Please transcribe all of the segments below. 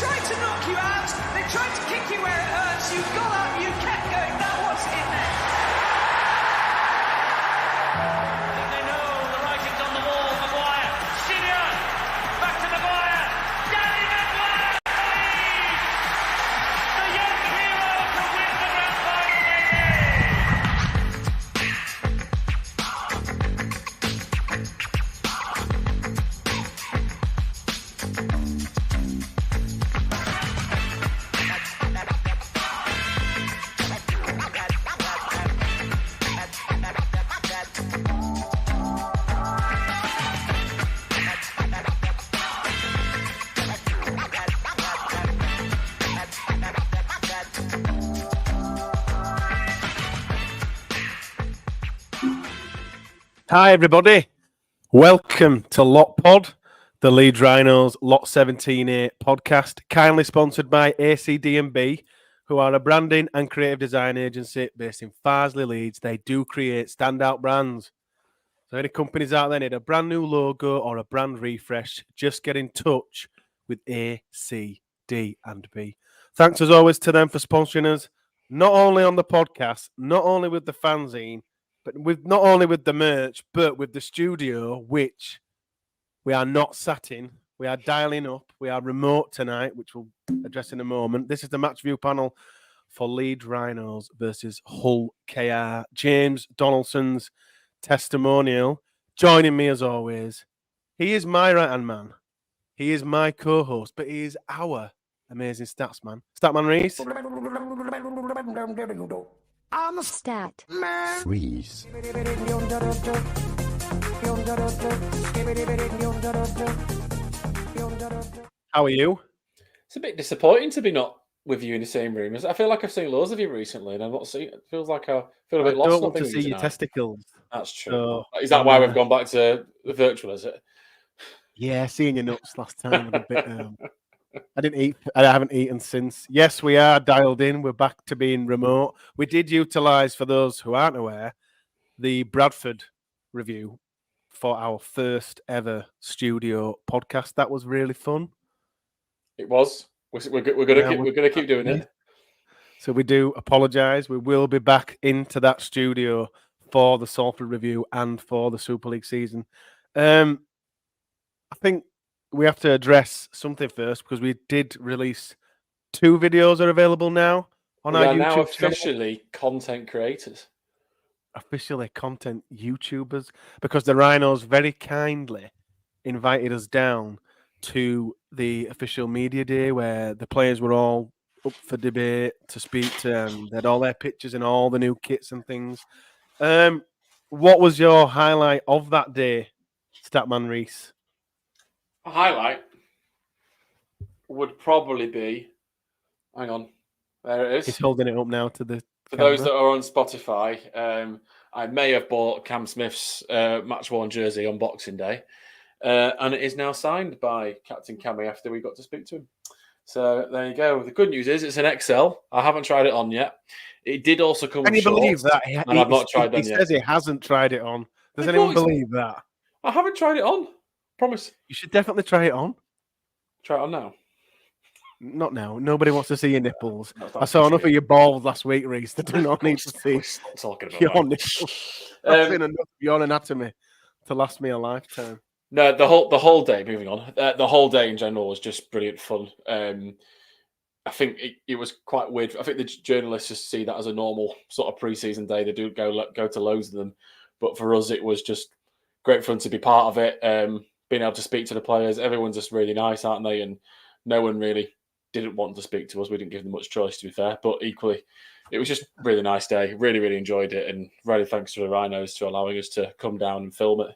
tried to knock you out. They tried to kick you where it hurts. You got up, you kept going. That was in there. I think they know the writing's on the wall. Maguire, Senior, back to Maguire. Danny Maguire, leads. The young hero to win the grand final, Hi everybody, welcome to Lot Pod, the Leeds Rhinos Lot 17A podcast, kindly sponsored by ACD&B, who are a branding and creative design agency based in Farsley, Leeds. They do create standout brands. So any companies out there need a brand new logo or a brand refresh, just get in touch with ACD&B. Thanks as always to them for sponsoring us, not only on the podcast, not only with the fanzine, but not only with the merch, but with the studio, which we are not sat in. We are dialing up. We are remote tonight, which we'll address in a moment. This is the match view panel for Leeds Rhinos versus Hull KR. James Donaldson's testimonial. Joining me as always. He is my right-hand man. He is my co-host, but he is our amazing stats man. Statman Reese. I'm a stat man. Freeze. How are you? It's a bit disappointing to be not with you in the same room. I feel like I've seen loads of you recently, and I'm not seeing. It feels like I feel a bit I lost. don't want not to being see with you your tonight. testicles. That's true. So, Is that why we've gone back to the virtual? Is it? Yeah, seeing your nuts last time was a bit. I didn't eat. I haven't eaten since. Yes, we are dialed in. We're back to being remote. We did utilise, for those who aren't aware, the Bradford review for our first ever studio podcast. That was really fun. It was. We're gonna keep doing it. So we do apologise. We will be back into that studio for the Salford review and for the Super League season. I think we have to address something first because we did release 2 videos are available now on We our are YouTube now channel. officially content creators. Officially content YouTubers, because the Rhinos very kindly invited us down to the official media day where the players were all up for debate to speak to them. They had all their pictures and all the new kits and things. What was your highlight of that day, Statman Reese? A highlight would probably be. Hang on, there it is. He's holding it up now to the For camera. those that are on Spotify, I may have bought Cam Smith's match-worn jersey on Boxing Day, and it is now signed by Captain Cammy after we got to speak to him. So there you go. The good news is it's an XL. I haven't tried it on yet. It did also come Can with you believe shorts, that? and I've not tried them He yet. says he hasn't tried it on. Does Of anyone course. believe that? I haven't tried it on. Promise. You should definitely try it on. Try it on now. Not now. Nobody wants to see your nipples. That's I saw enough true. of your balls last week, Reese. They do not need to see Stop talking about your that. nipples. I've seen enough of your anatomy to last me a lifetime. No, the whole day. Moving on, the whole day in general was just brilliant fun. I think it was quite weird. I think the journalists just see that as a normal sort of pre-season day. They do go to loads of them, but for us, it was just great fun to be part of it. Being able to speak to the players, everyone's just really nice, aren't they? And no one really didn't want to speak to us. We didn't give them much choice, to be fair. But equally, it was just a really nice day. Really, really enjoyed it, and really thanks to the Rhinos for allowing us to come down and film it.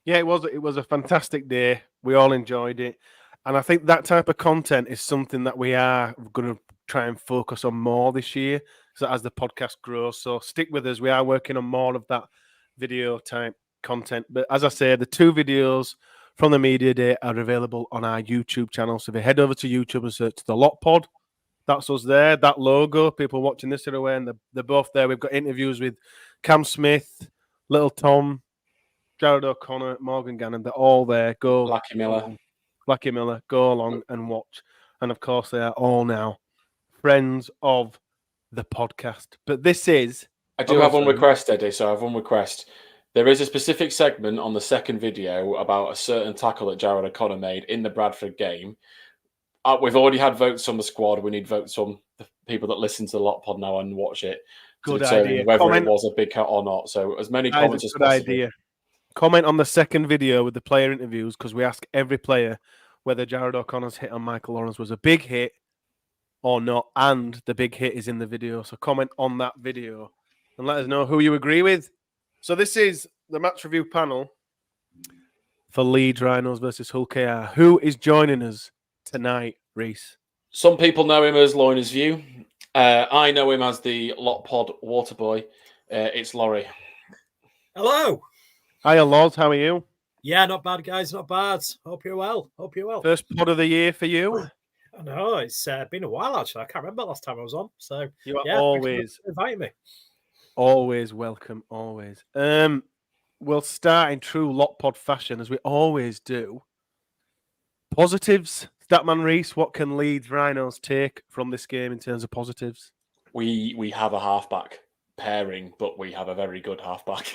Yeah, it was a fantastic day. We all enjoyed it. And I think that type of content is something that we are going to try and focus on more this year, so as the podcast grows. So stick with us. We are working on more of that video type content. But as I say, the 2 videos from the media day are available on our YouTube channel. So if you head over to YouTube and search the Lot Pod, that's us there. That logo, people watching this are aware, and they're both there. We've got interviews with Cam Smith, Little Tom, Jared O'Connor, Morgan Gannon. They're all there. Go Lachie Miller. Lachie Miller, go along and watch. And of course, they are all now friends of the podcast. But this is... I do have one request, Eddie. So I have one request. There is a specific segment on the second video about a certain tackle that Jared O'Connor made in the Bradford game. We've already had votes on the squad. We need votes on the people that listen to the Lot Pod now and watch it to determine whether it was a big cut or not. So as many comments as possible. Comment on the second video with the player interviews, because we ask every player whether Jared O'Connor's hit on Michael Lawrence was a big hit or not, and the big hit is in the video. So comment on that video and let us know who you agree with. So this is the match review panel for Leeds Rhinos versus Hull KR. Who is joining us tonight, Reese? Some people know him as Lorna's View. I know him as the Lot Pod Water Boy. It's Laurie. Hello. Hiya, Loz. How are you? Yeah, not bad, guys. Not bad. Hope you're well. First pod of the year for you. I know it's been a while actually. I can't remember last time I was on. So you are always inviting me. Always welcome. Always. We'll start in true Lot Pod fashion as we always do. Positives, Statman Reese. What can Leeds Rhinos take from this game in terms of positives? We have a halfback pairing, but we have a very good halfback.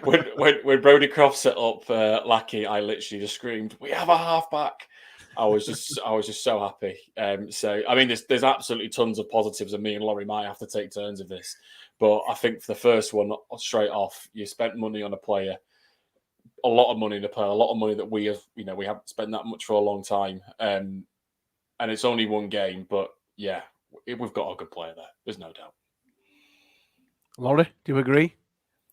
when Brodie Croft set up Lachie, I literally just screamed, "We have a halfback!" I was just so happy. So I mean, there's absolutely tons of positives, and me and Laurie might have to take turns of this. But I think for the first one, straight off, you spent money on a player, a lot of money in a player, a lot of money that we haven't spent that much for a long time. And it's only one game, but yeah, we've got a good player there. There's no doubt. Laurie, do you agree?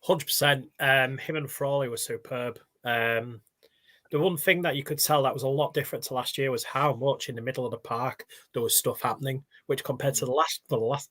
100%. Him and Frawley were superb. The one thing that you could tell that was a lot different to last year was how much in the middle of the park there was stuff happening, which compared to the last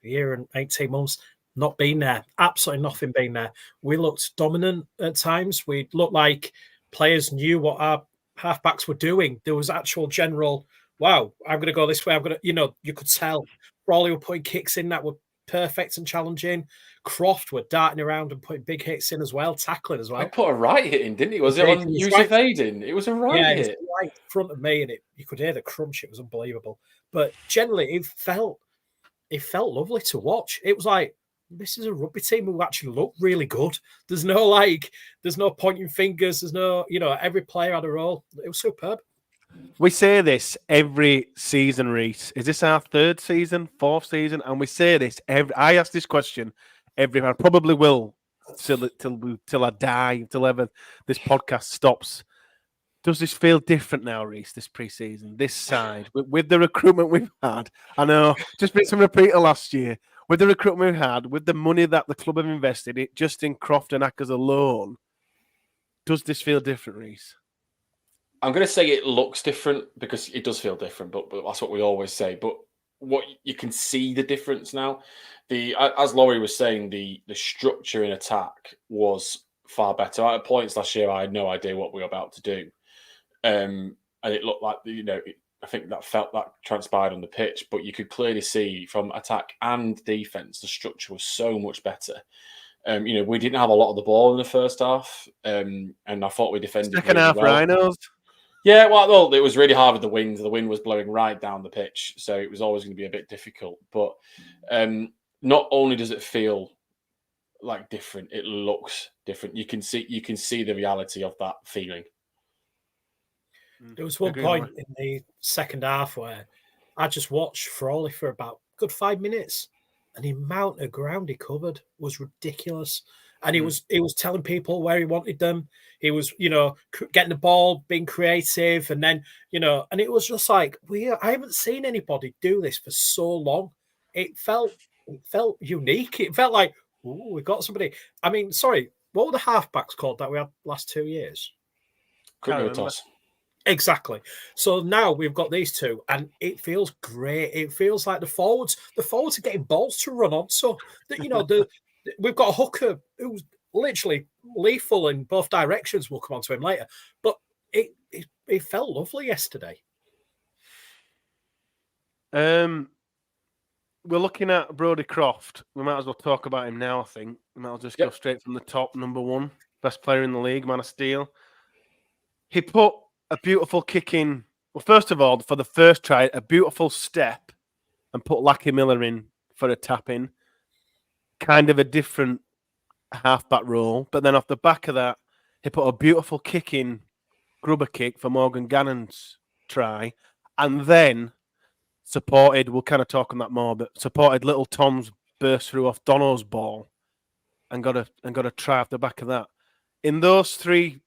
year and 18 months, not been there. Absolutely nothing been there. We looked dominant at times. We looked like players knew what our halfbacks were doing. There was actual general, wow, I'm going to go this way. I'm going to, you could tell. Frawley were putting kicks in that were perfect and challenging. Croft were darting around and putting big hits in as well, tackling as well. I put a right hit in, didn't he? Was it on Yusuf Aiden? It was a right hit. Right in front of me, and you could hear the crunch. It was unbelievable. But generally, it felt lovely to watch. It was like, this is a rugby team who actually look really good. There's no pointing fingers. There's no, every player had a role. It was superb. We say this every season, Reese. Is this our third season, fourth season? And we say this I ask this question every. I probably will till I die, till ever this podcast stops. Does this feel different now, Reese? This pre-season, this side with the recruitment we've had. I know, just been some repeater last year. With the recruitment we've had, with the money that the club have invested, it just in Croft and Ackers alone. Does this feel different, Reese? I'm going to say it looks different because it does feel different, but that's what we always say. But what you can see the difference now. As Laurie was saying, the structure in attack was far better. At points last year, I had no idea what we were about to do, and it looked like I think that transpired on the pitch. But you could clearly see from attack and defense, the structure was so much better. We didn't have a lot of the ball in the first half, and I thought we defended second half well. Rhinos. Yeah, well, it was really hard with the wind. The wind was blowing right down the pitch, so it was always going to be a bit difficult. But not only does it feel like different, it looks different. You can see the reality of that feeling. There was one point in the second half where I just watched Frawley for about a good 5 minutes, and the amount of ground he covered was ridiculous. And he was telling people where he wanted them. He was, getting the ball, being creative, and then, and it was just like I haven't seen anybody do this for so long. It felt unique. It felt like, ooh, we got somebody. I mean, sorry, what were the halfbacks called that we had last 2 years? Toss. Exactly. So now we've got these two, and it feels great. It feels like the forwards are getting balls to run on. So that we've got a hooker who's literally lethal in both directions. We'll come on to him later. But it felt lovely yesterday. We're looking at Brodie Croft. We might as well talk about him now, I think. We might as well just go straight from the top. Number one, best player in the league, man of steel. He put a beautiful kick in Well, first of all, for the first try, a beautiful step and put Lachie Miller in for a tap in. Kind of a different halfback role. But then off the back of that, he put a beautiful kick in, grubber kick for Morgan Gannon's try. And then supported, we'll kind of talk on that more, but supported little Tom's burst through off Dono's ball and got a try off the back of that. In those three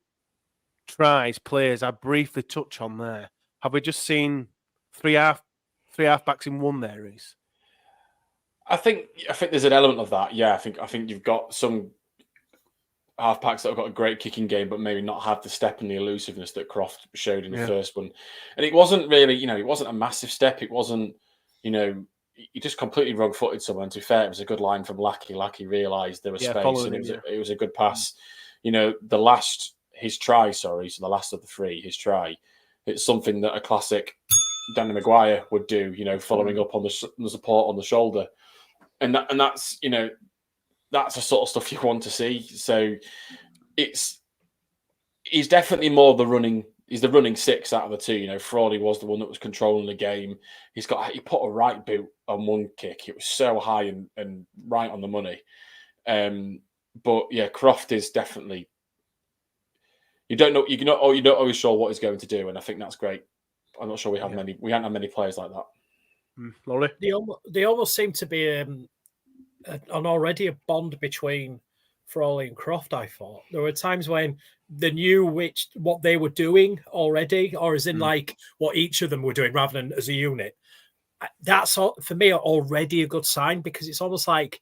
plays I briefly touch on there, have we just seen three halfbacks in one there, Reece? I think there's an element of that. Yeah, I think you've got some halfbacks that have got a great kicking game, but maybe not had the step and the elusiveness that Croft showed in the first one. And it wasn't really, it wasn't a massive step. It wasn't, he just completely wrong-footed someone. To be fair, it was a good line from Lachie. Lachie realised there was space, and it was a good pass. His try, so the last of the three, his try, it's something that a classic Danny Maguire would do, following up on the support on the shoulder. And that's, that's the sort of stuff you want to see. So he's definitely more the running. He's the running six out of the two. Frawley was the one that was controlling the game. He put a right boot on one kick. It was so high and right on the money. But yeah, Croft is definitely. You're not always sure what he's going to do, and I think that's great. I'm not sure we haven't had many players like that. Laurie? They almost seem to be already a bond between Frawley and Croft. I thought there were times when they knew what they were doing already, or as in like what each of them were doing, rather than as a unit. That's for me already a good sign, because it's almost like,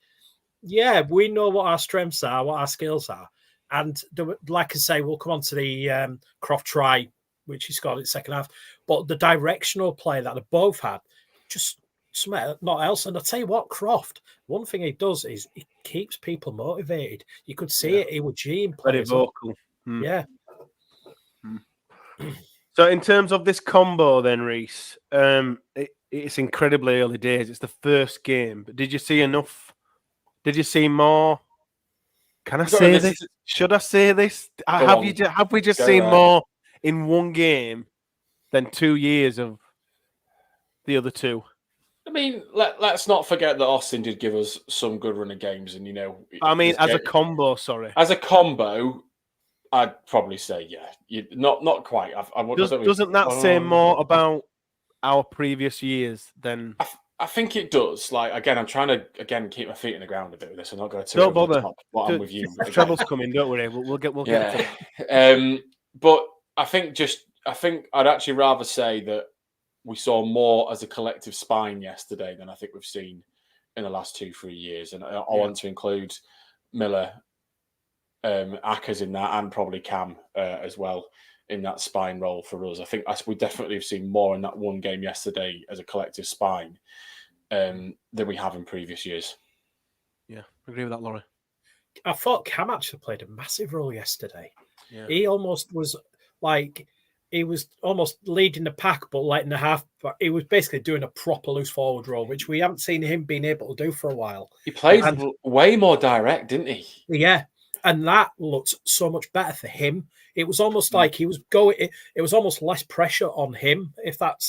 we know what our strengths are, what our skills are. And like I say, we'll come on to the Croft try, which he scored in the second half. But the directional play that they both had, just not else. And I'll tell you what, Croft, one thing he does is he keeps people motivated. You could see it. He was G very vocal. Yeah. So in terms of this combo then, Reece, it's incredibly early days. It's the first game. But did you see enough? Did you see more? Can I say this? Should I say this? Have we just seen more in one game than 2 years of the other two? I mean, let's not forget that Austin did give us some good run of games, and as a combo, sorry. As a combo, I'd probably say not quite. Doesn't that say more about our previous years than? I think it does. Like, again, I'm trying to keep my feet in the ground a bit with this. I'm not going to. Don't bother. I'm with you. Trouble's coming. Don't worry. We'll get to it. But I think I'd actually rather say that we saw more as a collective spine yesterday than I think we've seen in the last 2-3 years. And I want to include Miller, Ackers in that, and probably Cam as well in that spine role for us. I think we definitely have seen more in that one game yesterday as a collective spine than we have in previous years. Yeah, I agree with that, Laurie. I thought Cam actually played a massive role yesterday. Yeah. He almost was like, he was almost leading the pack, but letting the half. He was basically doing a proper loose forward role, which we haven't seen him being able to do for a while. He played way more direct, didn't he? Yeah, and that looked so much better for him. It was almost like he was going. It was almost less pressure on him. If that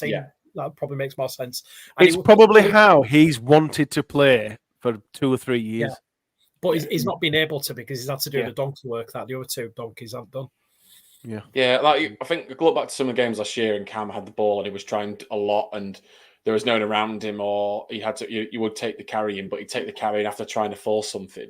probably makes more sense. And it's probably how he's wanted to play for 2 or 3 years. Yeah. But he's not been able to, because he's had to do the donkey work that the other two donkeys haven't done. Yeah. Like, I think look back to some of the games last year, and Cam had the ball and he was trying a lot, and there was no one around him, or he had to. You would take the carry in, but he'd take the carry in after trying to force something.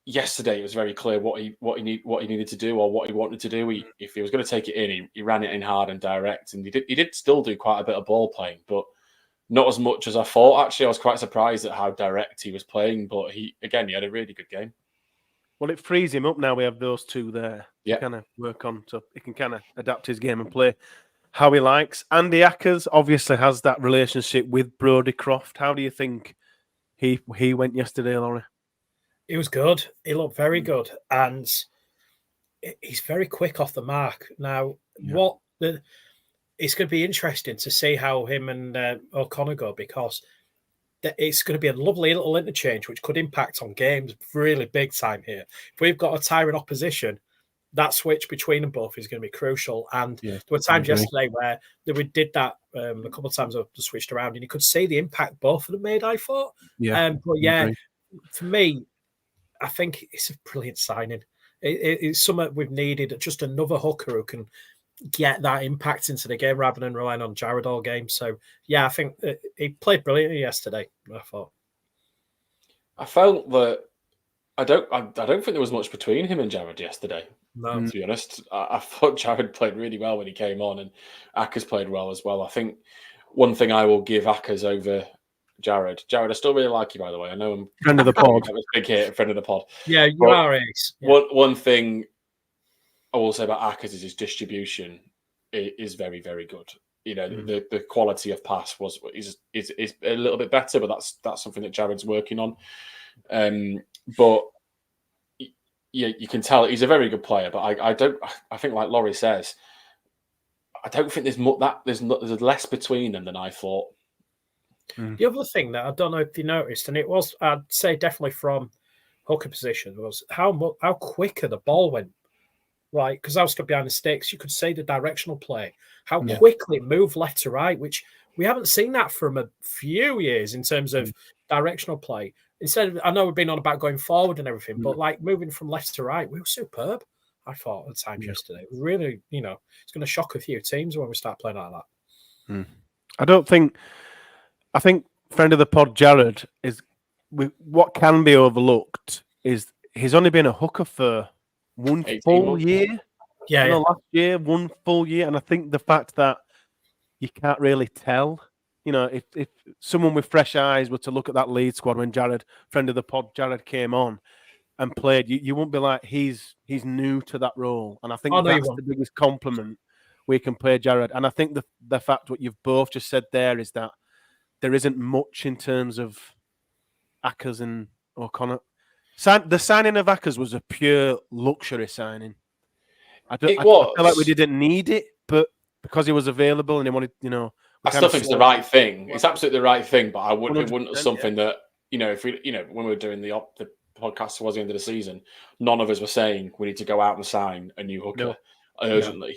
Yesterday, it was very clear what he needed to do, or what he wanted to do. If he was going to take it in, he ran it in hard and direct, and he did still do quite a bit of ball playing, but not as much as I thought. Actually, I was quite surprised at how direct he was playing, but he had a really good game. Well, it frees him up now. We have those two there to kind of work on, so he can kind of adapt his game and play how he likes. Andy Ackers obviously has that relationship with Brodie Croft. How do you think he went yesterday, Laurie? He was good. He looked very good, and he's very quick off the mark. Now, it's going to be interesting to see how him and O'Connor go, because it's going to be a lovely little interchange, which could impact on games really big time here. If we've got a tiring opposition, that switch between them both is going to be crucial. And Yeah, there were times I agree. yesterday where we did that a couple of times. I switched around, and you could see the impact both of them made. I thought, Yeah, but I yeah, agree. for me, I think it's a brilliant signing. It's something we've needed. Just another hooker who can get that impact into the game rather than relying on Jared all game. So yeah, I think he played brilliantly yesterday. I thought. I felt that I don't think there was much between him and Jared yesterday. No. To be honest, I thought Jared played really well when he came on, and Akers played well as well. I think one thing I will give Akers over Jared. Jared, I still really like you, by the way. I know I'm Friend of the pod. that was big here, friend of the pod. Yeah, you But are Ace. Yeah. One thing I will say about Akers is his distribution is very, very good. You know, the quality of pass is a little bit better, but that's something that Jared's working on. But yeah, you can tell he's a very good player. But I think, like Laurie says, I don't think there's less between them than I thought. The other thing that I don't know if you noticed, and it was, I'd say definitely from hooker position, was how quicker the ball went. Right, because I was stood behind the sticks, you could see the directional play, how quickly it moved left to right, which we haven't seen that from a few years in terms of directional play. Instead of, I know we've been on about going forward and everything, but like moving from left to right, we were superb. I thought at times yesterday, really, it's going to shock a few teams when we start playing like that. I think friend of the pod, Jared, what can be overlooked is he's only been a hooker for one full year. Yeah, last year, 1 full year. And I think the fact that you can't really tell, if someone with fresh eyes were to look at that Leeds squad when Jared, friend of the pod, Jared came on and played, you won't be like, he's new to that role. And I think that's the biggest compliment we can pay Jared. And I think the fact what you've both just said there is that there isn't much in terms of Akers and O'Connor. The signing of Akers was a pure luxury signing. I feel like we didn't need it, but because he was available and he wanted, I still think it's the right thing. It's absolutely the right thing, but it wouldn't be something that, if we, when we were doing the podcast towards the end of the season, none of us were saying we need to go out and sign a new hooker urgently.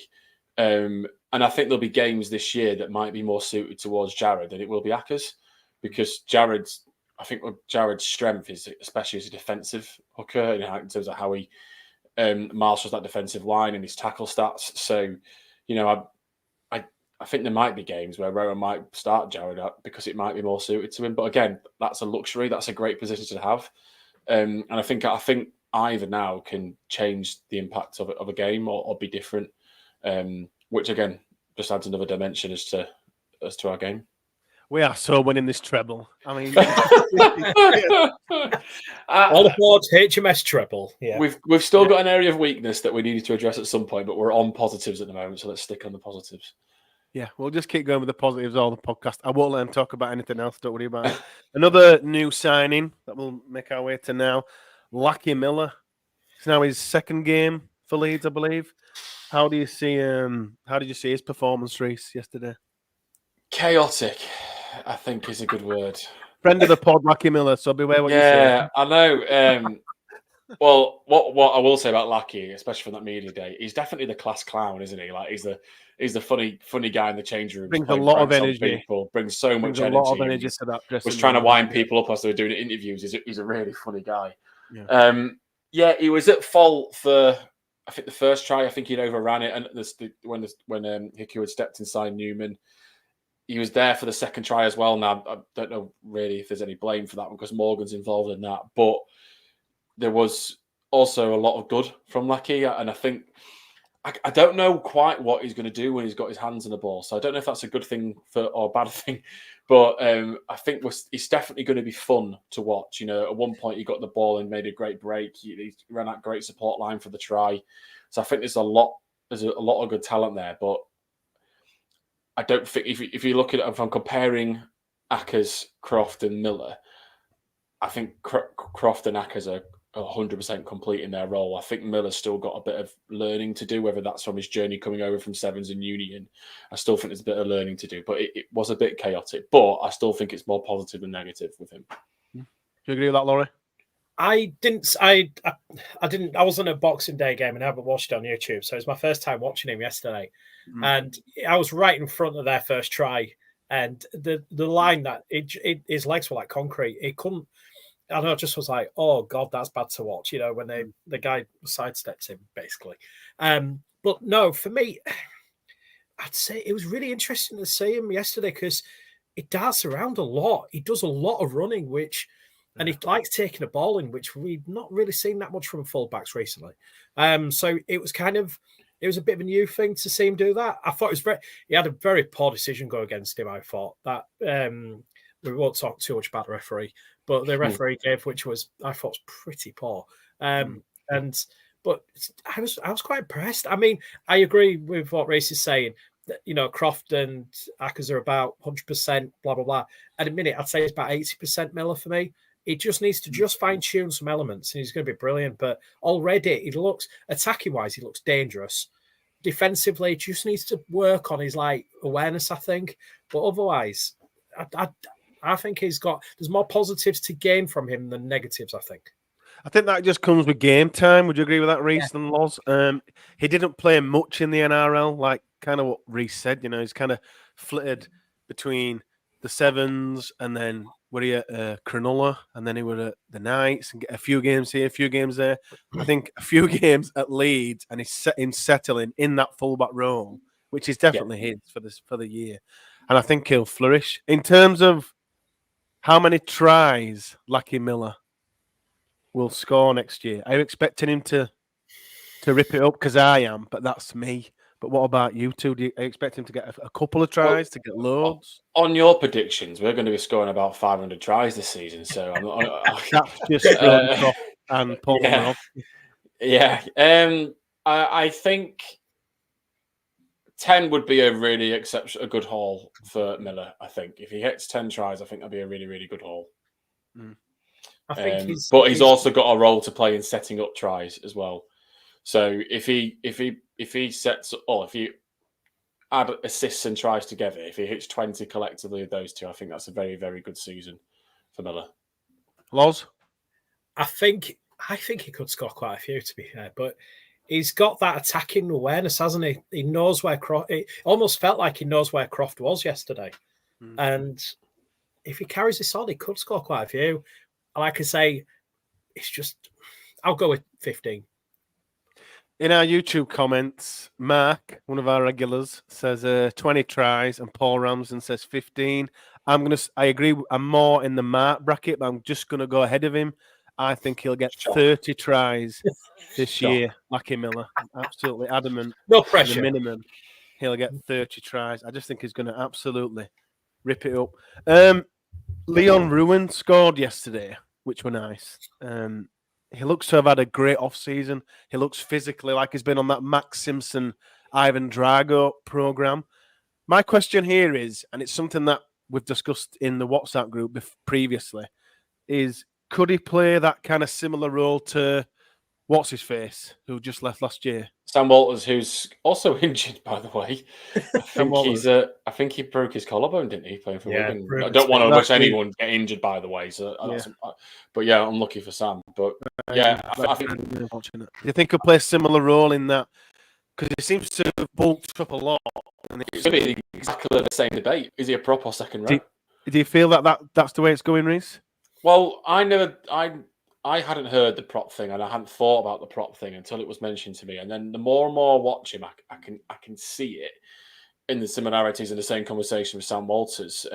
And I think there'll be games this year that might be more suited towards Jared than it will be Akers, because Jared's strength is especially as a defensive hooker, in terms of how he marshals that defensive line and his tackle stats. So, I think there might be games where Ruan might start Jared up because it might be more suited to him. But again, that's a luxury. That's a great position to have. And I think either now can change the impact of a game or be different, which again just adds another dimension as to our game. We are so winning this treble. I mean, all aboard HMS treble. Yeah, we've still got an area of weakness that we needed to address at some point, but we're on positives at the moment, so let's stick on the positives. Yeah, we'll just keep going with the positives all the podcast. I won't let him talk about anything else. Don't worry about it. Another new signing that we'll make our way to now, Lachie Miller. It's now his second game for Leeds, I believe. How do you see? How did you see his performance, Reese, yesterday? Chaotic, I think, is a good word. Friend of the pod, Lachie Miller. So beware what you say. Yeah, I know. Well, what I will say about Lachie, especially from that media day, he's definitely the class clown, isn't he? Like he's the funny guy in the changing room. Brings a lot of energy. Brings so much energy. A lot of energy to that dressing room. Was trying to wind people up as they were doing interviews. He's a really funny guy. Yeah. He was at fault for, I think, the first try. I think he'd overran it, and when Hickey had stepped inside Newman. He was there for the second try as well. Now, I don't know really if there's any blame for that one because Morgan's involved in that. But there was also a lot of good from Lachie. And I think, I don't know quite what he's going to do when he's got his hands on the ball. So I don't know if that's a good thing or a bad thing. But I think it's definitely going to be fun to watch. At one point he got the ball and made a great break. He ran that great support line for the try. So I think there's a lot of good talent there. But I don't think if you look at it, if I'm comparing Akers, Croft, and Miller, I think Croft and Akers are 100% complete in their role. I think Miller's still got a bit of learning to do, whether that's from his journey coming over from Sevens and Union. I still think there's a bit of learning to do, but it was a bit chaotic. But I still think it's more positive than negative with him. Do you agree with that, Laurie? I didn't. I didn't. I wasn't at a Boxing Day game, and I haven't watched it on YouTube. So it's my first time watching him yesterday, and I was right in front of their first try, and the line that his legs were like concrete. It couldn't. I know. I just was like, oh god, that's bad to watch. You know, when the guy sidesteps him basically. But no, for me, I'd say it was really interesting to see him yesterday because he darts around a lot. He does a lot of running, and he likes taking a ball in, which we've not really seen that much from fullbacks recently. So it was a bit of a new thing to see him do that. I thought he had a very poor decision go against him. I thought that we won't talk too much about the referee, but the referee gave, which I thought was pretty poor. But I was quite impressed. I mean, I agree with what Reece is saying. That, Croft and Ackers are about 100%, blah, blah, blah. At a minute, I'd say it's about 80% Miller for me. He just needs to just fine-tune some elements, and he's going to be brilliant. But already, he looks, attacking-wise, he looks dangerous. Defensively, he just needs to work on his, awareness, I think. But otherwise, I think there's more positives to gain from him than negatives, I think. I think that just comes with game time. Would you agree with that, Reece and Loz? He didn't play much in the NRL, like kind of what Reece said. He's kind of flitted between the Sevens and then were he at Cronulla, and then he were at the Knights and get a few games here, a few games there. I think a few games at Leeds, and he's settling in that fullback role, which is definitely his for the year. And I think he'll flourish in terms of how many tries Lachie Miller will score next year. Are you expecting him to rip it up? Because I am, but that's me. But what about you two? Do you expect him to get a couple of tries, to get loads? On your predictions, we're going to be scoring about 500 tries this season. So I'm not. That's just Croft and Paul. Yeah. I think 10 would be a really a good haul for Miller. I think if he hits 10 tries, I think that'd be a really, really good haul. I think he's also got a role to play in setting up tries as well. So if he sets, or if you add assists and tries together, if he hits 20 collectively of those two, I think that's a very, very good season for Miller. Loz? I think he could score quite a few, to be fair, but he's got that attacking awareness, hasn't he? He knows where Croft. It almost felt like he knows where Croft was yesterday, and if he carries this on, he could score quite a few. Like I say, it's just, I'll go with 15. In our YouTube comments, Mark, one of our regulars, says 20 tries, and Paul Ramsden says 15. I agree. I'm more in the Mark bracket, but I'm just gonna go ahead of him. I think he'll get 30 tries this year. Lachie Miller, absolutely adamant. No pressure. The minimum, he'll get 30 tries. I just think he's going to absolutely rip it up. Leon Ruan scored yesterday, which were nice. He looks to have had a great off-season. He looks physically like he's been on that Max Simpson, Ivan Drago program. My question here is, and it's something that we've discussed in the WhatsApp group previously, is could he play that kind of similar role to what's his face, who just left last year? Sam Walters, who's also injured, by the way. I think he broke his collarbone, didn't he? Playing for Wigan. I don't want to wish anyone get injured, by the way. So, but yeah, I'm lucky for Sam. But yeah, I think. Do you think he'll play a similar role in that? Because he seems to have bulked up a lot. It's going to be exactly the same debate. Is he a prop or second row? Do you feel that's the way it's going, Reece? Well, I hadn't heard the prop thing, and I hadn't thought about the prop thing until it was mentioned to me. And then the more and more I watch him, I can see it in the similarities in the same conversation with Sam Walters.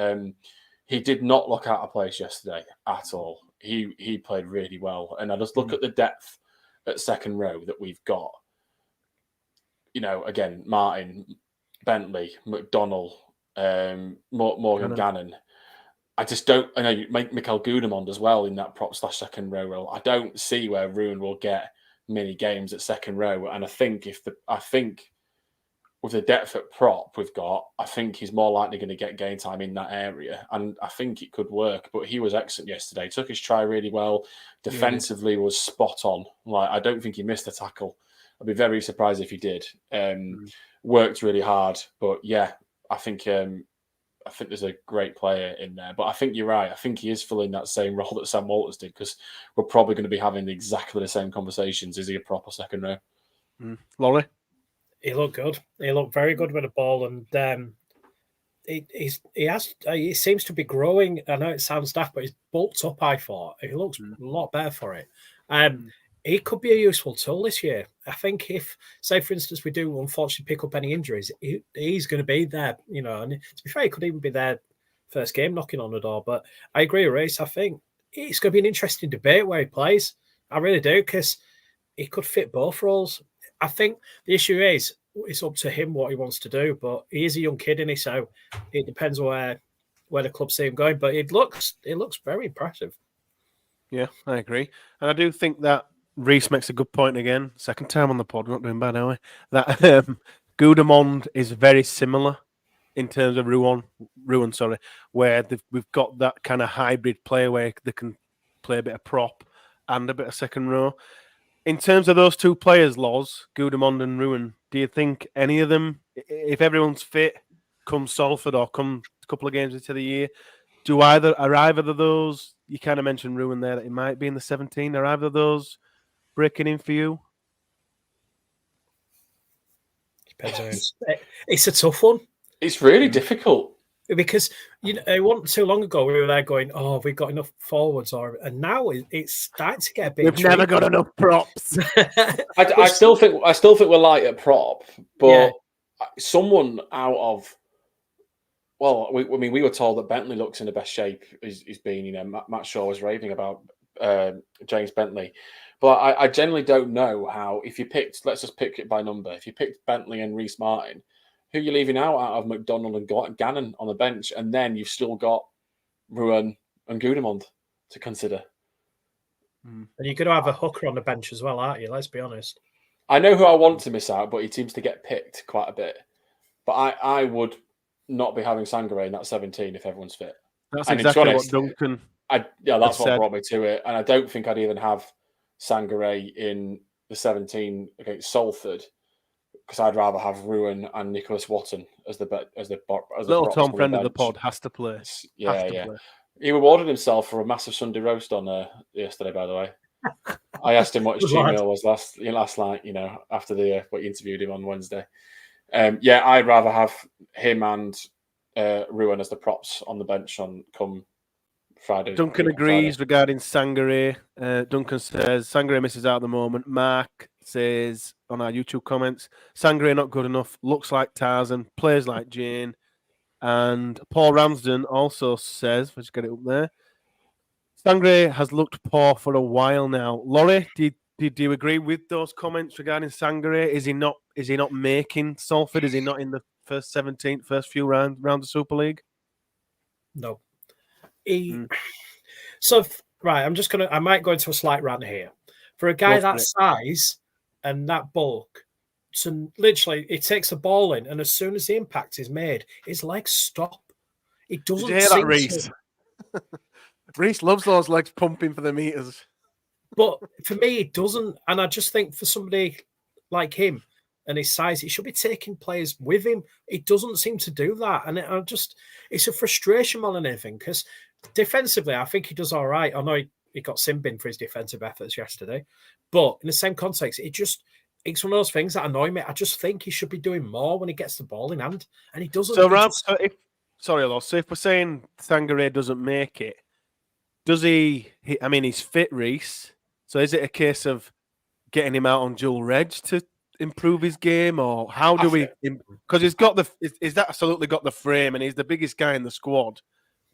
He did not look out of place yesterday at all. He played really well, and I just look at the depth at second row that we've got. Again, Martin, Bentley, McDonnell, Morgan Gannon. I just don't. I know you make Mikael Gudemond as well in that prop / second row role. I don't see where Ruan will get many games at second row, and I think with the depth at prop we've got, I think he's more likely going to get game time in that area, and I think it could work. But he was excellent yesterday. Took his try really well. Defensively was spot on. I don't think he missed a tackle. I'd be very surprised if he did. Worked really hard, but yeah, I think I think there's a great player in there. But I think you're right. I think he is filling that same role that Sam Walters did, because we're probably going to be having exactly the same conversations. Is he a proper second row? Laurie? He looked good. He looked very good with the ball, and he seems to be growing. I know it sounds daft, but he's bulked up. I thought he looks a lot better for it. He could be a useful tool this year. I think if, say, for instance, we do unfortunately pick up any injuries, he's going to be there. You know, and to be fair, he could even be there first game knocking on the door. But I agree, Reece. I think it's going to be an interesting debate where he plays. I really do, because he could fit both roles. I think the issue is it's up to him what he wants to do, but he is a young kid, isn't he? So it depends where the club see him going. But it looks very impressive. Yeah, I agree. And I do think that Reece makes a good point again. Second time on the pod, we're not doing bad, are we? That Gudemond is very similar in terms of Ruan, where we've got that kind of hybrid player where they can play a bit of prop and a bit of second row. In terms of those two players, Loz, Gudemond and Ruan, do you think any of them, if everyone's fit, come Salford or come a couple of games into the year, are either of those, you kind of mentioned Ruan there, that it might be in the 17, are either of those breaking in for you? Depends. It's a tough one. It's really difficult. Because, you know, it wasn't too long ago we were there going, oh, have we got enough forwards? And now it's starting to get a bit. We've never got enough props. I still think we're light at prop, but someone out of, well, we were told that Bentley looks in the best shape he's been. You know, Matt Shaw was raving about James Bentley, but I generally don't know how. If you picked, let's just pick it by number. If you picked Bentley and Reece Martin, who are you leaving out of McDonald and Gannon on the bench? And then you've still got Ruan and Gudemond to consider. And you're going to have a hooker on the bench as well, aren't you? Let's be honest. I know who I want to miss out, but he seems to get picked quite a bit. But I would not be having Sangare in that 17 if everyone's fit. That's exactly what Duncan that's what brought me to it. And I don't think I'd even have Sangare in the 17 against Salford, because I'd rather have Ruan and Nicholas Watton as the little Tom, friend of the pod, has to play. Yeah. He rewarded himself for a massive Sunday roast on yesterday. By the way, I asked him what his cheat meal was last night. You know, after what you interviewed him on Wednesday. I'd rather have him and Ruan as the props on the bench on come Friday. Duncan agrees regarding Sangare. Duncan says Sangare misses out at the moment. Mark says on our YouTube comments, Sangare not good enough, looks like Tarzan, plays like Jane. And Paul Ramsden also says, let's get it up there, Sangare has looked poor for a while now. Laurie, do you agree with those comments regarding Sangare? Is he not making Salford? Is he not in the first 17, first few rounds of Super League? No. So, right, I might go into a slight rant here. For a guy that size and that bulk, so literally, he takes the ball in, and as soon as the impact is made, his legs stop. It doesn't. Did you hear that, Reece? Reece loves those legs pumping for the meters. But for me, it doesn't. And I just think for somebody like him and his size, he should be taking players with him. It doesn't seem to do that. And it's a frustration more than anything, because defensively, I think he does all right. I know he got sin-bin for his defensive efforts yesterday. But in the same context, it's one of those things that annoy me. I just think he should be doing more when he gets the ball in hand. And he doesn't. So, if we're saying Sangare doesn't make it, does he I mean, he's fit, Reece. So is it a case of getting him out on dual reg to improve his game, or how do we? Because he's absolutely got the frame, and he's the biggest guy in the squad.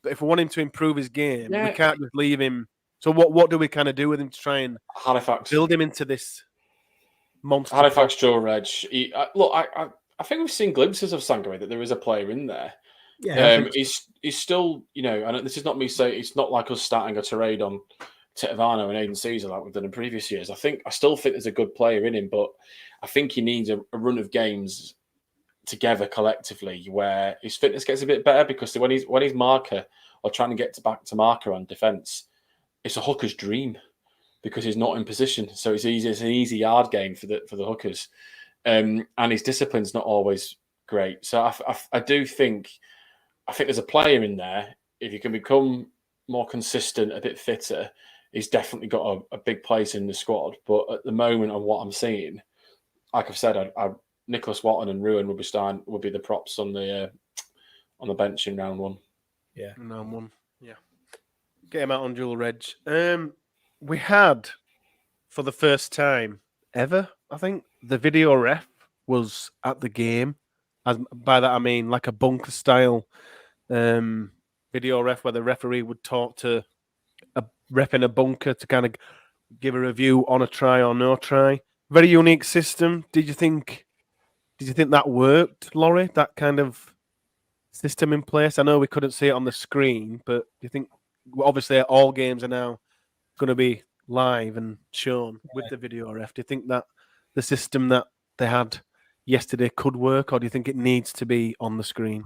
But if we want him to improve his game, we can't just leave him. So what do we kind of do with him to try and build him into this monster? Halifax dual reg. I think we've seen glimpses of Sangare that there is a player in there. Yeah, he's still, you know, and this is not me saying, it's not like us starting a tirade on Tetovano and Aiden Caesar like we've done in previous years. I still think there's a good player in him, but I think he needs a run of games together collectively where his fitness gets a bit better, because when he's marker or trying to get back to marker on defence, it's a hooker's dream because he's not in position. So it's an easy yard game for the hookers, and his discipline's not always great. So I do think I think there's a player in there. If you can become more consistent, a bit fitter, he's definitely got a big place in the squad. But at the moment, on what I'm seeing, like I've said, Nicholas Watton and Ruan would be the props on the bench in round one. Yeah, round one. Yeah, get him out on dual reg. We had for the first time ever, I think, the video ref was at the game. As by that I mean like a bunker style video ref where the referee would talk to a ref in a bunker to kind of give a review on a try or no try. Very unique system. Did you think that worked, Laurie? That kind of system in place? I know we couldn't see it on the screen, but do you think obviously all games are now going to be live and shown with the video ref? Do you think that the system that they had yesterday could work, or do you think it needs to be on the screen?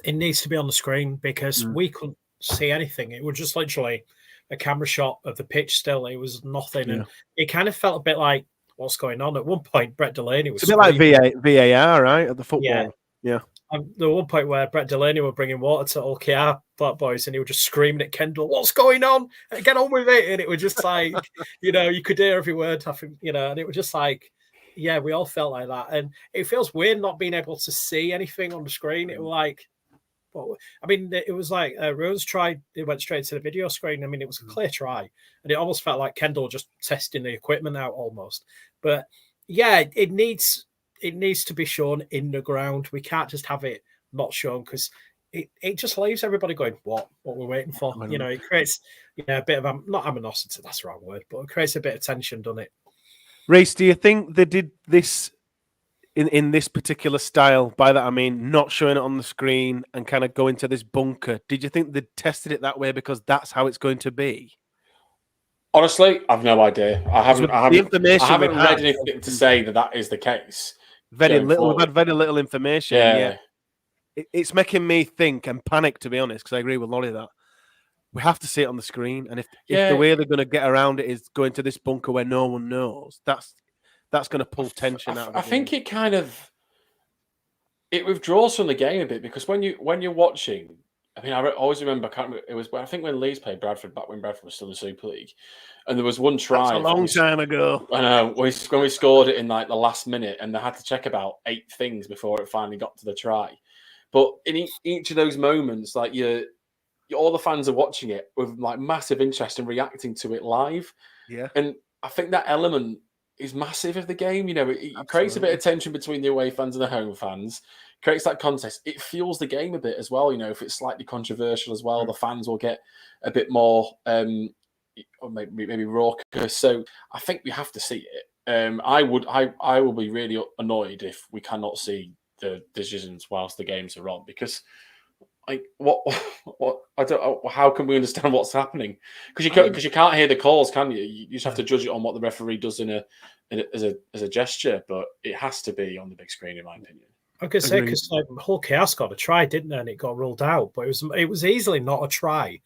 It needs to be on the screen because we couldn't see anything. It was just literally a camera shot of the pitch still. It was nothing. And it kind of felt a bit like, what's going on? At one point, Brett Delaney was... It's a bit like VAR, right, at the football. Yeah. There was one point where Brett Delaney were bringing water to OKR Black Boys and he was just screaming at Kendall, what's going on? Get on with it. And it was just like, you could hear every word. I think, and it was just like, yeah, we all felt like that. And it feels weird not being able to see anything on the screen. It was like, it was like Rose tried, it went straight to the video screen. I mean, it was a clear try. And it almost felt like Kendall just testing the equipment out almost. But yeah, it needs to be shown in the ground. We can't just have it not shown because it just leaves everybody going, what we're waiting for. It creates a bit of, not aminosity, that's the wrong word, but it creates a bit of tension, doesn't it? Reece, do you think they did this in this particular style? By that I mean not showing it on the screen and kind of going to this bunker. Did you think they tested it that way because that's how it's going to be? Honestly, I've no idea. I haven't read anything to say that is the case. Very little. We've had very little information. Yeah. It's making me think and panic, to be honest, because I agree with Laurie that we have to see it on the screen. And if the way they're going to get around it is going to this bunker where no one knows, that's going to pull tension out of it. I think it kind of withdraws from the game a bit because when you're watching, I mean, I always remember. I can't remember. It was I think when Leeds played Bradford back when Bradford was still in the Super League, and there was one try. That's a long time ago. I know when we scored it in like the last minute, and they had to check about 8 things before it finally got to the try. But in each of those moments, like all the fans are watching it with like massive interest and reacting to it live. Yeah, and I think that element is massive of the game. It creates a bit of tension between the away fans and the home fans. Creates that contest. It fuels the game a bit as well. If it's slightly controversial as well, the fans will get a bit more, or maybe raucous. So I think we have to see it. I will be really annoyed if we cannot see the decisions whilst the games are on because, what I don't. How can we understand what's happening? Because you can't hear the calls, can you? You just have to judge it on what the referee does as a gesture. But it has to be on the big screen, in my opinion. I could say because Hull Chaos got a try, didn't it? And it got ruled out, but it was easily not a try,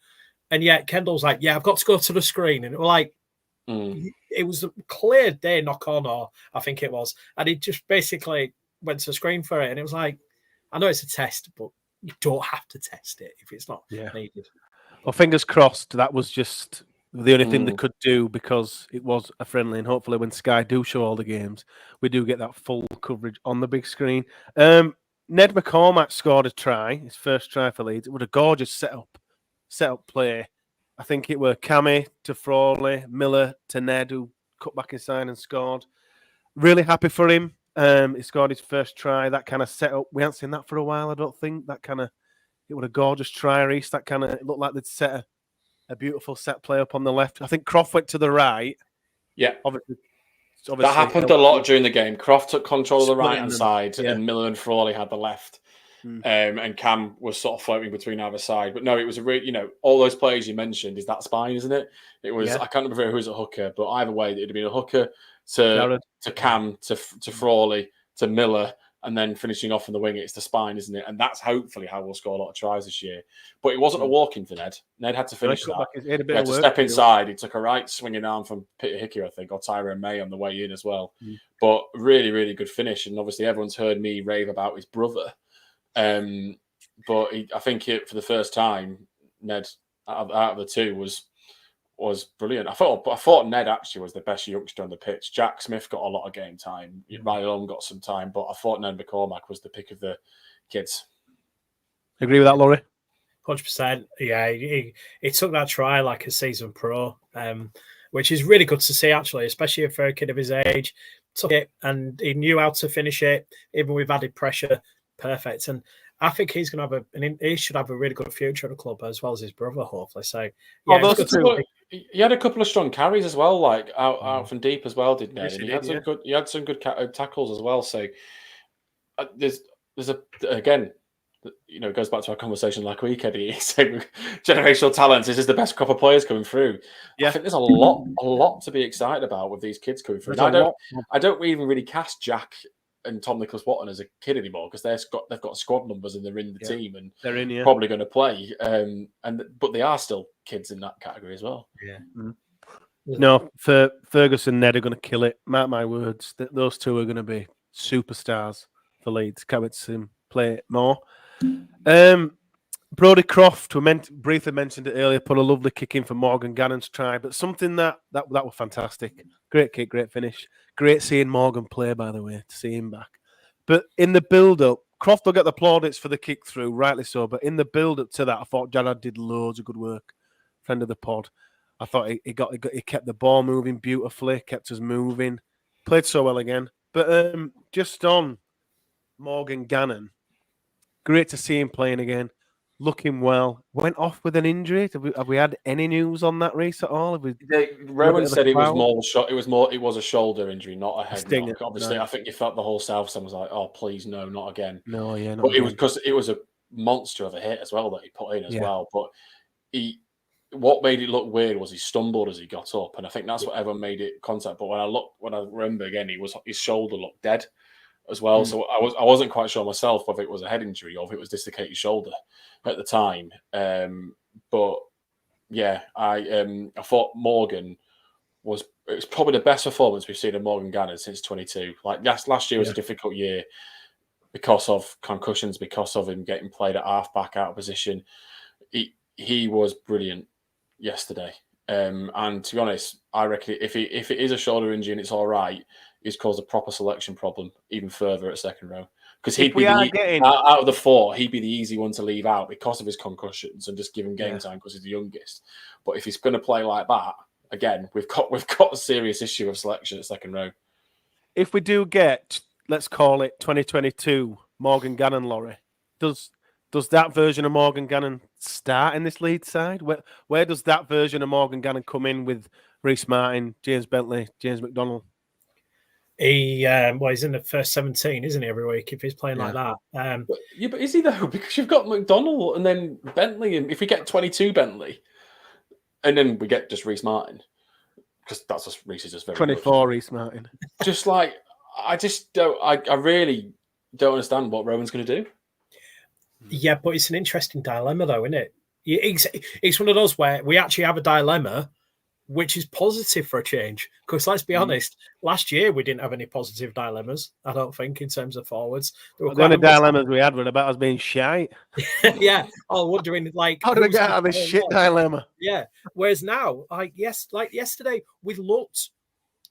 and yet Kendall's like, "Yeah, I've got to go to the screen," and it was like, it was a clear day knock on, or I think it was, and he just basically went to the screen for it, and it was like, I know it's a test, but you don't have to test it if it's not needed. Well, fingers crossed. That was just the only thing they could do because it was a friendly, and hopefully when Sky do show all the games, we do get that full coverage on the big screen. Ned McCormack scored a try, his first try for Leeds. It was a gorgeous setup play. I think it were Cammy to Frawley, Miller to Ned, who cut back inside and scored. Really happy for him. He scored his first try. That kind of setup, we haven't seen that for a while, I don't think. It was a gorgeous try, Reece. That kind of, it looked like they'd set a beautiful set play up on the left. I think Croft went to the right. Yeah. Obviously that happened a lot during the game. Croft took control of the right-hand side and Miller and Frawley had the left. And Cam was sort of floating between either side. But no, it was a really, all those players you mentioned is that spine, isn't it? It was, I can't remember who was a hooker, but either way, it'd have been a hooker to Cam, to Frawley, to Miller, and then finishing off on the wing, it's the spine, isn't it? And that's hopefully how we'll score a lot of tries this year. But it wasn't a walk-in for Ned. Ned had to finish that. He had to step inside. He took a right swinging arm from Peter Hickey, I think, or Tyrone May on the way in as well. But really, really good finish. And obviously everyone's heard me rave about his brother. I think for the first time, Ned out of the two was brilliant. I thought Ned actually was the best youngster on the pitch. Jack Smith got a lot of game time. Riley Long got some time, but I thought Ned McCormack was the pick of the kids. Agree with that, Laurie? 100%. Yeah, he took that try like a seasoned pro, which is really good to see, actually, especially for a kid of his age. Took it and he knew how to finish it, even with added pressure. Perfect. And I think he's going to have he should have a really good future at the club as well as his brother, hopefully. So, yeah, he had a couple of strong carries as well, like out from deep as well, didn't he? Yes, And he had some good tackles as well. So there's again, it goes back to our conversation like week, Eddie. Saying generational talents. This is the best crop of players coming through. Yeah. I think there's a lot to be excited about with these kids coming through. I don't even really cast Jack and Tom Nicholas Watton as a kid anymore because they've got squad numbers and they're in the team and they're probably going to play. But they are still kids in that category as well. Yeah. Mm-hmm. No, for Ferguson and Ned are going to kill it. Mark my words. Those two are going to be superstars for Leeds. Can't wait to see them play it more. Brodie Croft, we briefly mentioned it earlier, put a lovely kick in for Morgan Gannon's try, but something that was fantastic. Great kick, great finish. Great seeing Morgan play, by the way, to see him back. But in the build-up, Croft will get the plaudits for the kick through, rightly so, but in the build-up to that, I thought Jarrad did loads of good work. Friend of the pod. I thought he kept the ball moving beautifully, kept us moving, played so well again. But just on Morgan Gannon, great to see him playing again. Looking well. Went off with an injury. Have we had any news on that race at all? Rowan said it was more shot. It was a shoulder injury, not a head knock. Obviously, no. I think you felt the whole South Stand was like, "Oh, please, no, not again." No, yeah, not but again. It was because it was a monster of a hit as well that he put in as well. But what made it look weird was he stumbled as he got up, and I think that's what everyone made it contact. But when I remember again, his shoulder looked dead as well. So I wasn't quite sure myself whether it was a head injury or if it was dislocated shoulder at the time. But yeah, I thought Morgan it was probably the best performance we've seen of Morgan Gannon since 22. Like last year was a difficult year because of concussions, because of him getting played at halfback out of position. He was brilliant yesterday. And to be honest, I reckon if it is a shoulder injury and it's all right, it's caused a proper selection problem even further at second row. Because out of the four, he'd be the easy one to leave out because of his concussions and just give him game time because he's the youngest. But if he's going to play like that, again, we've got a serious issue of selection at second row. If we do get, let's call it 2022 Morgan Gannon, Laurie, does that version of Morgan Gannon start in this Leeds side? Where does that version of Morgan Gannon come in with Reece Martin, James Bentley, James McDonald? He's in the first 17, isn't he, every week, if he's playing like that? But is he, though? Because you've got McDonald and then Bentley, and if we get 22 Bentley, and then we get just Reece Martin, because that's just Reece is just very 24 Reece Martin. Just like, I just don't, I really don't understand what Rowan's going to do. Yeah, but it's an interesting dilemma, though, isn't it? It's one of those where we actually have a dilemma, which is positive for a change. Because let's be honest, last year we didn't have any positive dilemmas, I don't think, in terms of forwards. The only dilemmas we had were about us being shite. Yeah. Wondering, like... How did we get out of this shit dilemma? Yeah. Whereas now, like yesterday, we looked,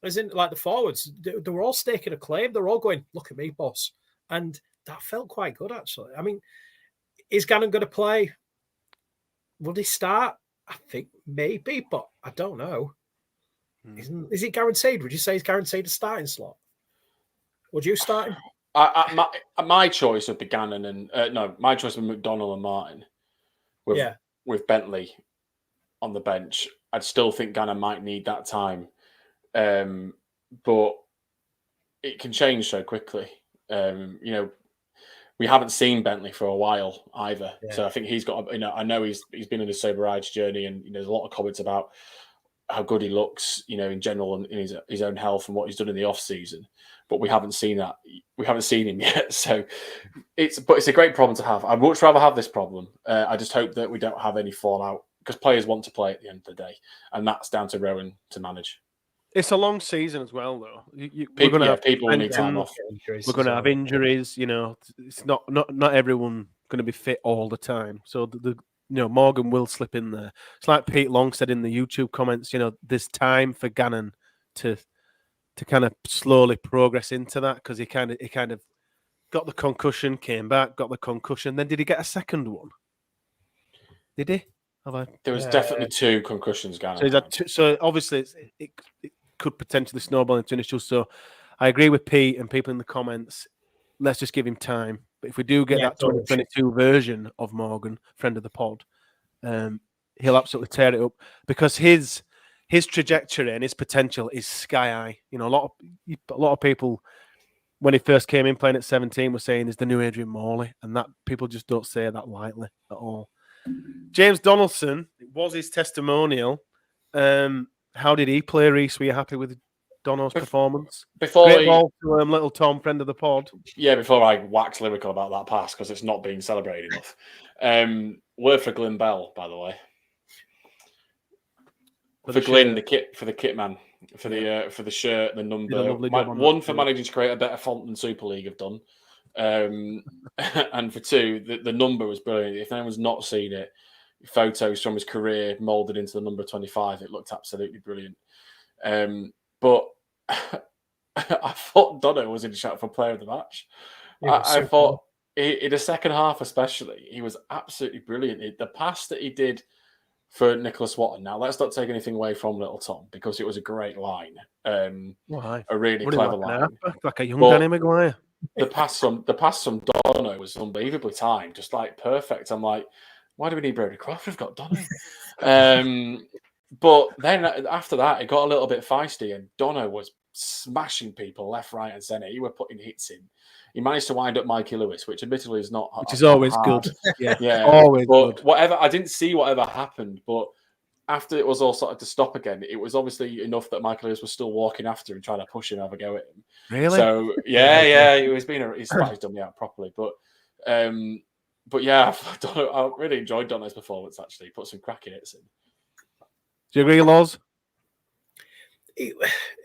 as in, like, the forwards, they were all staking a claim. They're all going, look at me, boss. And that felt quite good, actually. I mean, is Gannon going to play? Will he start? I think maybe, but I don't know. Is it guaranteed? Would you say he's guaranteed a starting slot? Would you start him? My choice would be Gannon and my choice would be McDonald and Martin. With Bentley on the bench, I'd still think Gannon might need that time, but it can change so quickly. We haven't seen Bentley for a while either. Yeah. So I think he's got, I know he's been on a sober age journey, and there's a lot of comments about how good he looks, in general, and in his own health and what he's done in the off season. But we haven't seen that. We haven't seen him yet. So it's a great problem to have. I'd much rather have this problem. I just hope that we don't have any fallout, because players want to play at the end of the day, and that's down to Rowan to manage. It's a long season as well, though. People will need time off. We're going to have injuries. It's not everyone going to be fit all the time. So Morgan will slip in there. It's like Pete Long said in the YouTube comments. There's time for Gannon to kind of slowly progress into that, because he kind of got the concussion, came back, got the concussion. Then did he get a second one? Did he? There was definitely 2 concussions going so on. So obviously it could potentially snowball into an issue. So I agree with Pete and people in the comments. Let's just give him time. But if we do get that 2022 version of Morgan, friend of the pod, he'll absolutely tear it up, because his trajectory and his potential is sky high. A lot of people, when he first came in playing at 17, were saying he's the new Adrian Morley, and that people just don't say that lightly at all. James Donaldson, it was his testimonial. How did he play, Reese? Were you happy with Dono's performance? Great ball to little Tom, friend of the pod. Yeah, before I wax lyrical about that pass, because it's not being celebrated enough. Word for Glyn Bell, by the way. For Glyn, the kit man, for the shirt, the number. One, for managing to create a better font than Super League have done. And for 2, the number was brilliant. If anyone's not seen it, photos from his career molded into the number 25. It looked absolutely brilliant. But I thought Dono was in shout for player of the match. I thought in the second half, especially, he was absolutely brilliant. The pass that he did for Nicholas Watton. Now, let's not take anything away from little Tom, because it was a great line. A really clever line, like a young Danny Maguire. The pass from Dono was unbelievably timed, just like perfect. I'm like, why do we need Brody Crawford? We've got Dono. But then after that, it got a little bit feisty, and Dono was smashing people left, right, and centre. He were putting hits in. He managed to wind up Mikey Lewis, which admittedly is not, which is always hard. Good. Yeah, always good. I didn't see whatever happened, but after it was all started to stop again, it was obviously enough that Michael Lewis was still walking after and trying to push him, have a go at him. Really? So he's done me out properly. But yeah, I really enjoyed Dono's performance. Actually, he put some cracking hits in. Do you agree, Loz? He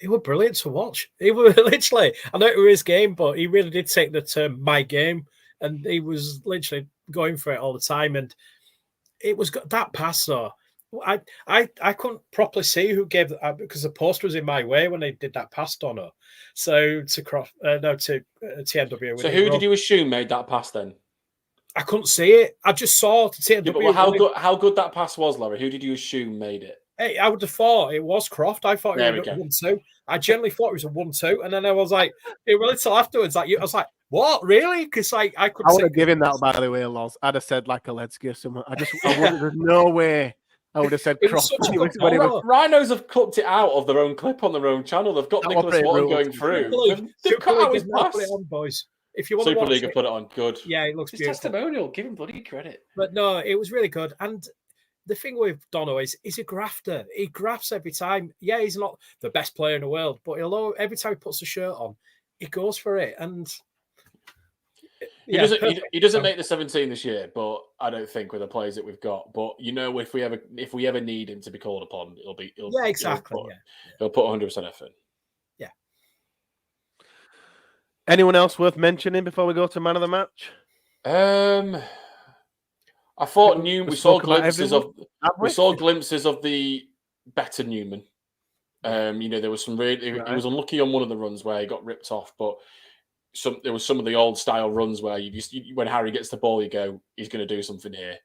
was brilliant to watch. He was literally, I know it was his game, but he really did take the term "my game," and he was literally going for it all the time. And it was that pass, though. I couldn't properly see who gave that, because the post was in my way when they did that pass, Dono. So to TNW. So who did you assume made that pass then? I couldn't see it. I just saw the TNW. Yeah, but how good that pass was, Larry? Who did you assume made it? Hey, I would have thought it was Croft. I thought it was a 1-2. I generally thought it was a 1-2, and then I was like, it really till afterwards. I was like, what, really? Because I could. I would have given that, by the way, Loz. I'd have said like a Ledsky or something. There's no way. I would have said Croft. Rhinos have clipped it out of their own clip on their own channel. They've got Nicholas Watton going through. They've cut out his pass. Put it on, boys. If you want Super to watch League have put it on. Good. Yeah, it looks it's beautiful. Testimonial. Give him bloody credit. But no, it was really good. And the thing with Dono is he's a grafter. He grafts every time. Yeah, he's not the best player in the world, but every time he puts the shirt on, he he goes for it. And he doesn't make the 17 this year, but I don't think with the players that we've got. But you know, if we ever need him to be called upon, he'll put 100% effort. Yeah. Anyone else worth mentioning before we go to man of the match? I thought we saw glimpses of the better Newman. There was some really. He was unlucky on one of the runs where he got ripped off, but there was some of the old style runs where when Harry gets the ball, you go, he's going to do something here.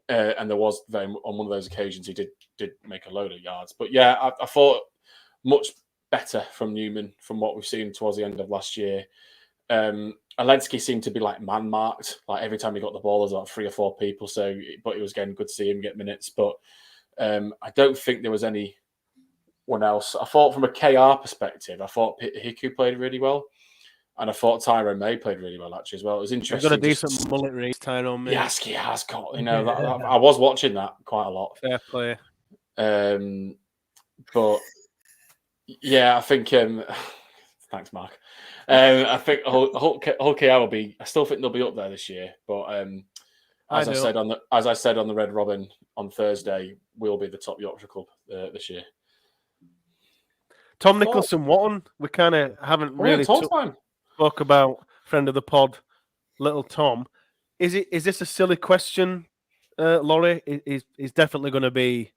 And there was on one of those occasions he did make a load of yards. But yeah, I thought much better from Newman from what we've seen towards the end of last year. Alensky seemed to be like man marked. Like every time he got the ball, there's like 3 or 4 people. But it was again good to see him get minutes. But I don't think there was anyone else. I thought from a KR perspective, I thought Hiku played really well. And I thought Tyrone May played really well actually as well. It was interesting. He's got a decent mullet race, Tyrone May. Yes, he has got. I was watching that quite a lot. Fair play. But yeah, I think. Thanks, Mark. I think Hull KR will be. I still think they'll be up there this year. But as I said on the Red Robin on Thursday, we'll be the top Yorkshire club this year. Tom Nicholson Watton. We kind of haven't really spoke about friend of the pod, little Tom. Is this a silly question, Laurie? Is definitely going to be?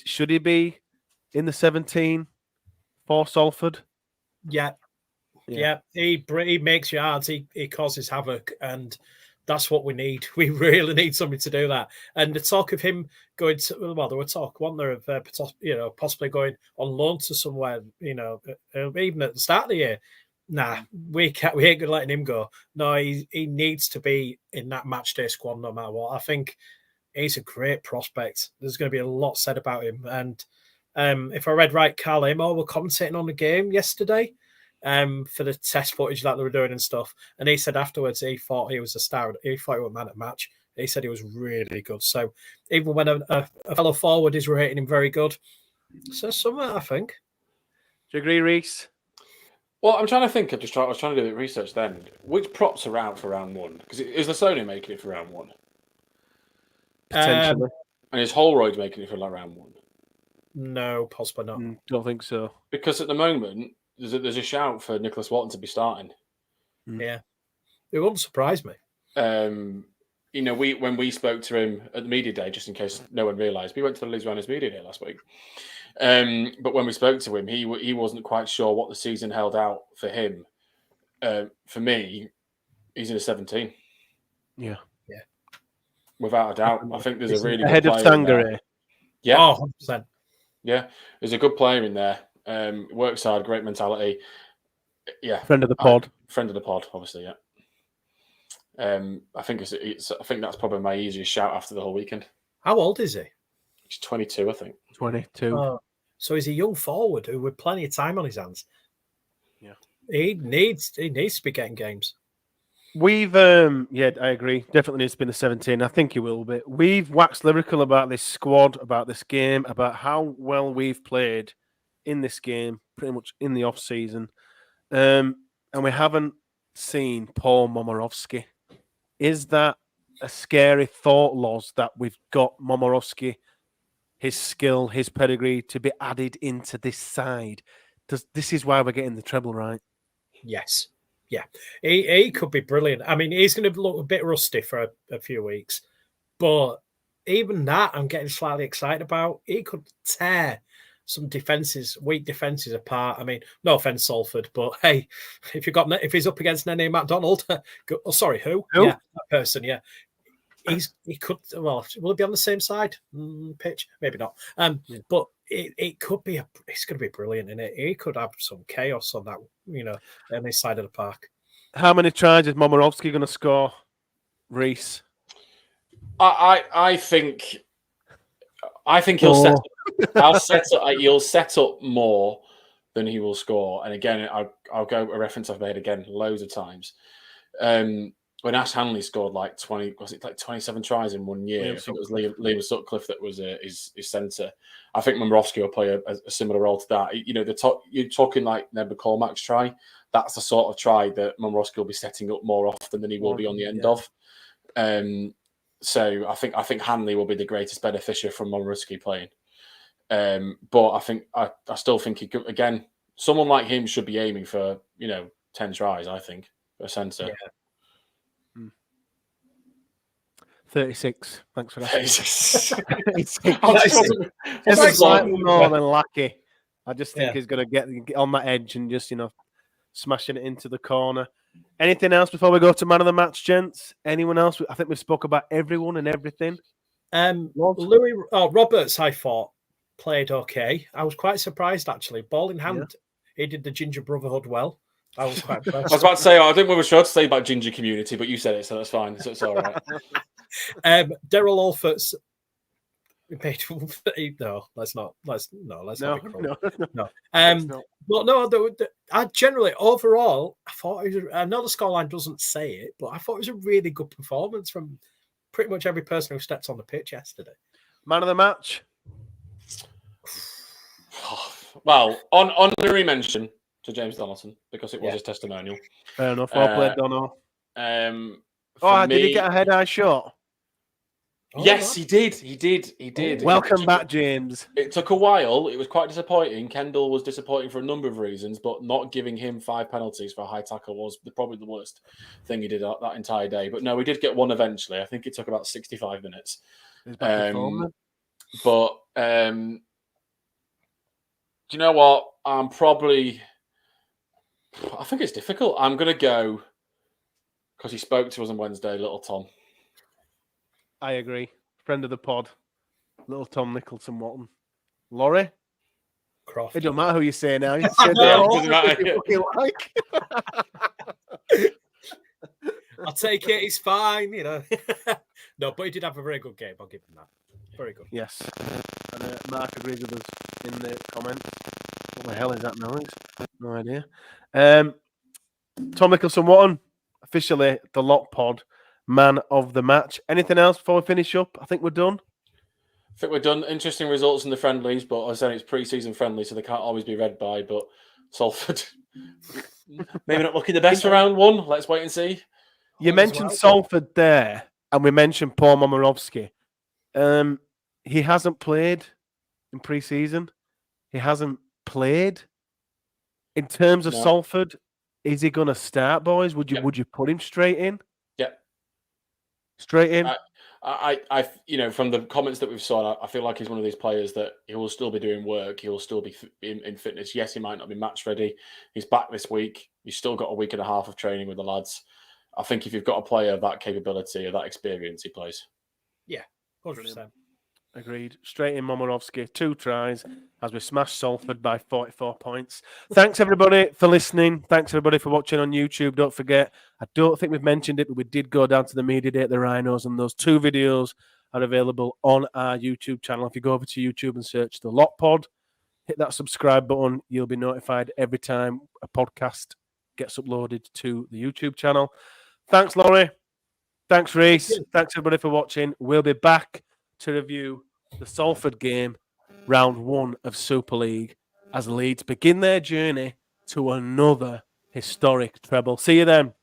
Should he be in the 17 for Salford? Yeah. He makes yards. He causes havoc, and that's what we need. We really need somebody to do that. And the talk of him going to there were talk, wasn't there, of possibly going on loan to somewhere. Even at the start of the year. Nah, we ain't gonna letting him go. No, he needs to be in that match day squad no matter what. I think he's a great prospect. There's going to be a lot said about him. And if I read right, Carl Amo were commentating on the game yesterday for the test footage that they were doing and stuff. And he said afterwards he thought he was a star. He thought he was a man at match. He said he was really good. So even when a fellow forward is rating him very good, so something I think. Do you agree, Reese? Well, I'm trying to think. I was trying to do the research then. Which props are out for round one? Because is Lassonia making it for round one? Potentially. And is Holroyd making it for round one? No, possibly not. Don't think so. Because at the moment, there's a shout for Nicholas Watton to be starting. Yeah. It wouldn't surprise me. When we spoke to him at the media day, just in case no one realised, we went to the Leeds Runners media day last week. But when we spoke to him, he wasn't quite sure what the season held out for him. For me, he's in a 17. Yeah. Without a doubt. I think there's a really ahead good of player in there. Sangare. Yeah. 100%. Yeah. There's a good player in there. Works hard, great mentality. Yeah. Friend of the pod. Friend of the pod, obviously, yeah. I think I think that's probably my easiest shout after the whole weekend. How old is he? He's 22, I think. 22. So he's a young forward who with plenty of time on his hands. Yeah. He needs to be getting games. We've I agree. Definitely needs to be in the 17. I think he will be. We've waxed lyrical about this squad, about this game, about how well we've played in this game, pretty much in the off season. And we haven't seen Paul Momorowski. Is that a scary thought, Loz, that we've got Momorowski, his skill, his pedigree to be added into this side? This is why we're getting the treble, right? Yes. Yeah. He could be brilliant. I mean, he's going to look a bit rusty for a few weeks, but even that I'm getting slightly excited about. He could tear some weak defenses apart. I mean, no offense, Salford, but hey, if he's up against Nene MacDonald, who? Yeah, that person, yeah. He could, well, will it be on the same side pitch? Maybe not. But it could be it's going to be brilliant, and he could have some chaos on that, on this side of the park. How many tries is Momorowski going to score, Reese? I think he'll set up more than he will score. And again, I'll go a reference I've made again loads of times. When Ash Hanley scored like 27 tries in 1 year, I think it was Liam Sutcliffe that was his centre. I think Momorowski will play a similar role to that. You're talking like Ned McCormack's try. That's the sort of try that Momorowski will be setting up more often than he will be on the end of. So I think Hanley will be the greatest beneficiary from Momorowski playing. But I still think he could, again, someone like him should be aiming for 10 tries. I think for a centre. Yeah. 36. Thanks for that. 36. It's slightly more than Lachie. I just think he's going to get on that edge and just, smashing it into the corner. Anything else before we go to man of the match, gents? Anyone else? I think we spoke about everyone and everything. Roberts, I thought, played okay. I was quite surprised, actually. Ball in hand, he did the Ginger Brotherhood well. I was quite impressed. I was about to say, I think we were sure to say about Ginger community, but you said it, so that's fine. So it's all right. Daryl Alfort's no, let's not. No. But no, I generally overall, I thought I know the scoreline doesn't say it, but I thought it was a really good performance from pretty much every person who stepped on the pitch yesterday. Man of the match. Well, honorary mention to James Donaldson because it was his testimonial. Fair enough. Well played, Dono. Did he get a head-eye shot? Yes, he did. He did. Welcome back, James. It took a while. It was quite disappointing. Kendall was disappointing for a number of reasons, but not giving him 5 penalties for a high tackle was probably the worst thing he did that entire day. But no, we did get one eventually. I think it took about 65 minutes. He's back in form, then. But do you know what? I think it's difficult. I'm going to go because he spoke to us on Wednesday, little Tom. I agree. Friend of the pod, little Tom Nicholson-Watton. Laurie? Croft. It don't matter who you say now. You Yeah, say it doesn't matter. you like. I'll take it. He's fine, No, but he did have a very good game. I'll give him that. Very good. Yes. And Mark agrees with us in the comment. What the hell is that noise? No idea. Tom Nicholson-Watton, officially the Lot Pod man of the match. Anything else before we finish up? I think we're done. I think we're done. Interesting results in the friendlies, but I said it's pre-season friendly, so they can't always be read by. But Salford, maybe not looking the best for round 1. Let's wait and see. You mentioned Salford there, and we mentioned Paul Momirovski. He hasn't played in pre-season. He hasn't played. In terms of Salford, is he going to start, boys? Would you put him straight in? Yeah, straight in. I from the comments that we've saw, I feel like he's one of these players that he will still be doing work. He will still be in fitness. Yes, he might not be match ready. He's back this week. He's still got a week and a half of training with the lads. I think if you've got a player of that capability or that experience, he plays. Yeah, 100%. Agreed. Straight in Momirovski. 2 tries as we smashed Salford by 44 points. Thanks, everybody, for listening. Thanks, everybody, for watching on YouTube. Don't forget, I don't think we've mentioned it, but we did go down to the media day at the Rhinos, and those 2 videos are available on our YouTube channel. If you go over to YouTube and search The Lot Pod, hit that subscribe button. You'll be notified every time a podcast gets uploaded to the YouTube channel. Thanks, Laurie. Thanks, Reese. Thanks, everybody, for watching. We'll be back to review the Salford game, round 1 of Super League, as Leeds begin their journey to another historic treble. See you then.